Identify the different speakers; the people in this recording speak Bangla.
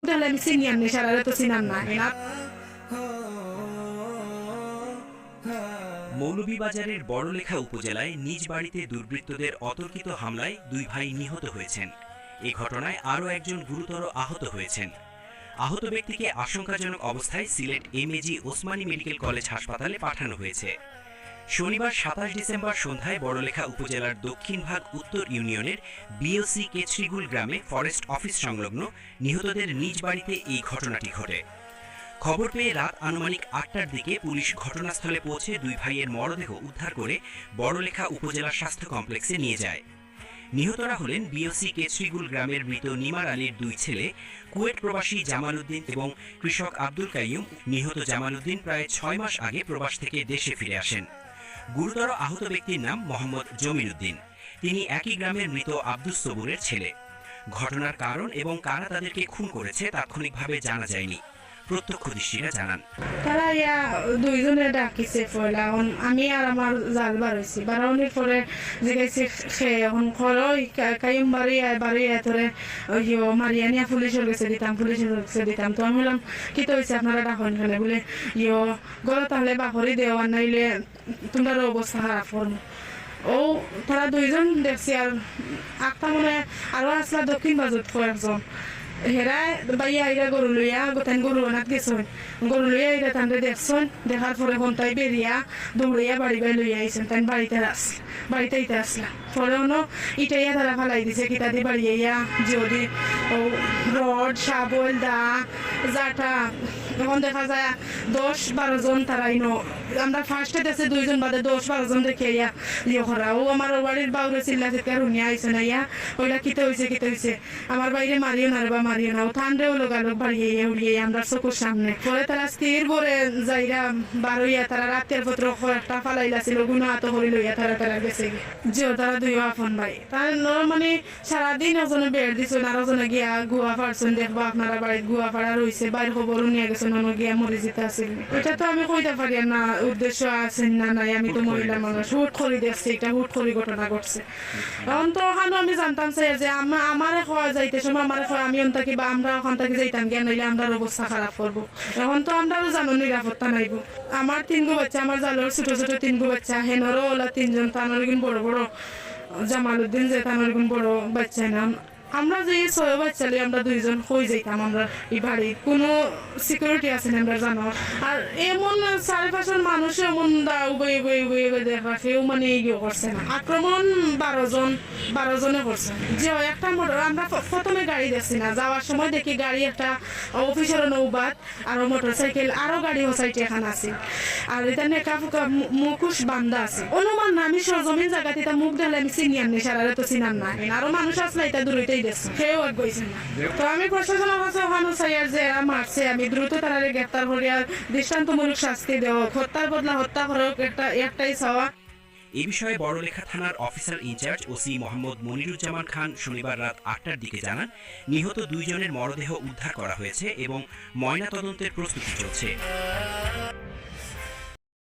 Speaker 1: তাহলে আমি সিনিয়র নেশারে তো চিনাম না।
Speaker 2: মৌলভীবাজারের বড়লেখা উপজেলায় নিজ বাড়িতে দুর্বৃত্তদের অতর্কিত হামলায় 2 ভাই নিহত হয়েছেন। এ ঘটনায় আরও একজন গুরুতর আহত হয়েছেন। আহত ব্যক্তিকে আশঙ্কাজনক অবস্থায় Sylhet MAG Osmani medical college হাসপাতালে পাঠানো হয়েছে। শনিবার 27 ডিসেম্বর সন্ধ্যায় বড়লেখা উপজেলার দক্ষিণ ভাগ উত্তর ইউনিয়নের বিওসি কেচরিগুল গ্রামে ফরেস্ট অফিস সংলগ্ন নিহতদের নিজ বাড়িতে এই ঘটনাটি ঘটে। খবর পেয়ে রাত আনুমানিক 8টার দিকে পুলিশ ঘটনাস্থলে পৌঁছে 2 ভাইয়ের মরদেহ উদ্ধার করে বড়লেখা উপজেলা স্বাস্থ্য কমপ্লেক্সে নিয়ে যায়। নিহতরা হলেন বিওসি কেচরিগুল গ্রামের মৃত নিমার আলীর 2 ছেলে, কুয়েট প্রবাসী জামাল উদ্দিন এবং কৃষক আব্দুল কাইয়ুম। নিহত জামাল উদ্দিন প্রায় 6 মাস আগে প্রবাস থেকে দেশে ফিরে আসেন। গুরুতর আহত ব্যক্তির নাম মোহাম্মদ জমির উদ্দিন। তিনি একই গ্রামের মৃত আব্দুস সবুরের ছেলে। ঘটনার কারণ এবং কারা তাদেরকে খুন করেছে তাৎক্ষণিকভাবে জানা যায়নি। প্রত্যক্ষদর্শীরা জানান,
Speaker 1: তারা দুইজনে ডাকিছে পয়লা, আমি আর আমার জাল বাড়াইছি বাড়ানোর পরে জিজ্ঞাসি এখন খরো কাইম বাড়ি ধরে মারিয়া নিয়ে পুলিশের কাছে দিতাম। তো আমি বললাম কি তো হয়েছে আপনারা ডাকেন খেলে বলে গলো তাহলে বাকরি দেওয়া নাইলে তোমরা অবস্থা খারাপ করবো। ও তারা দুইজন দেখছি আর একটা মনে আরো আসলা দক্ষিণ বাজুত কয়েকজন হেরা বাইয়া আইরা গরু লইয়া গোটান গরু অনাথ গেছেন। গরু লইয়া আইরা তান্ডে দেখছেন, দেখার পরে ঘন্টায় বেরিয়া দৌড়াইয়া বাড়ি লইয়া আইসেন। তাই বাড়িতে ইতে আসলাম পরে ইটাইয়া তারা ফালাই দিছে কিতা দিয়ে বাড়ি আইয়া যদি রড শাবল দা জাটা এখন দেখা যায় 10-12 জন তারা আমরা ফার্স্টে দেখছি 2 জন বাদে 10-12 জন দেখে ইয়া ইয়ে করা। ও আমার বাড়ির বাউরে চিল্লা চিৎকার শুনিয়া আইসে না ইয়া ওইটা কিতে হয়েছে আমার বাইরে মারিও না রে বা মারিও না। ও ঠান্ডেও লোকালোক বাড়িয়ে উড়িয়ে আমরা চকুর সামনে পরে তারা স্থির করে যাইরা বারোইয়া তারা রাতের পত্র একটা ফালাইলা ছিল গুণ হাত হরি লইয়া তারা গেছে জিও তারা 2 আপন ভাই। তার মানে সারাদিন ওজনে বেড় দিচ্ছেন আর ওজনে গিয়া গুয়া ফাড়ছেন। দেখবো আপনারা বাড়ির গুয়া ফাড়া রয়েছে বাইর খবর নিয়ে গেছেন গিয়া মরে যেতে আসেন। এটা তো আমি কইতে পারি না উদ্দেশ্য আছেন না নাই। আমি তো মহিলা মানুষ হুট করে দেখছি, এটা হুট করে ঘটনা ঘটছে। এখন তো ওখানে আমি জানতাম চাই যে আমারে খাওয়া যাইতে সময় আমারে খাওয়া আমি অন্তাকি বা আমরা ওখান থেকে যাইতাম গিয়া নইলে আমরা অবস্থা খারাপ করবো। এখন তো আমরা জানো নিরাপত্তা নাইব। আমার 3 গো বাচ্চা, আমার জালোর ছোট 3 গো বাচ্চা, হেনরও ওলা 3 জন, তানোর গুণ বড় জামাল উদ্দিন যে তানোর গুণ বড় বাচ্চা না। আমরা যে 6 বাচ্চা লই আমরা 2 জন হয়ে যাইতাম। আমরা এই বাড়ির কোনো সিকিউরিটি আছে না আমরা জানো। আর এমন চারিপাশের মানুষ এমন উবে দেখা কেউ মানে ইয়ে করছে না। আক্রমণ 12 জনে করছে। যে একটা আমরা প্রথমে গাড়ি দেখছি না, যাওয়ার সময় দেখি গাড়ি একটা অফিসের নৌবাদ আর মোটরসাইকেল আরো গাড়ি সাইডে এখানে আছে। আর এটা নেকা ফুকা মুখোশ বান্ধা আছে। অনুমান না আমি সরজমিন জায়গাতে এটা মুখ ঢালে আমি চিনিয়ার নেশারে তো চিনাম না। আরো মানুষ আসলে এটা দূরইতেই দেখছে, কেউ আর গইছে না। তো আমি প্রশাসনের কাছে ওখানে চাই আর যে মারছে আমি দ্রুত তারা গ্রেপ্তার করি আর দৃষ্টান্তমূলক শাস্তি দেওয়া, হত্যার বদলা হত্যা করার একটাই চাওয়া।
Speaker 2: এ বিষয়ে বড়লেখা থানার officer in charge OC Mohammad Moniruzzaman Khan শনিবার রাত 8টার দিকে জানান, নিহত 2 জনের মরদেহ উদ্ধার করা হয়েছে এবং ময়নাতদন্তের প্রস্তুতি চলছে।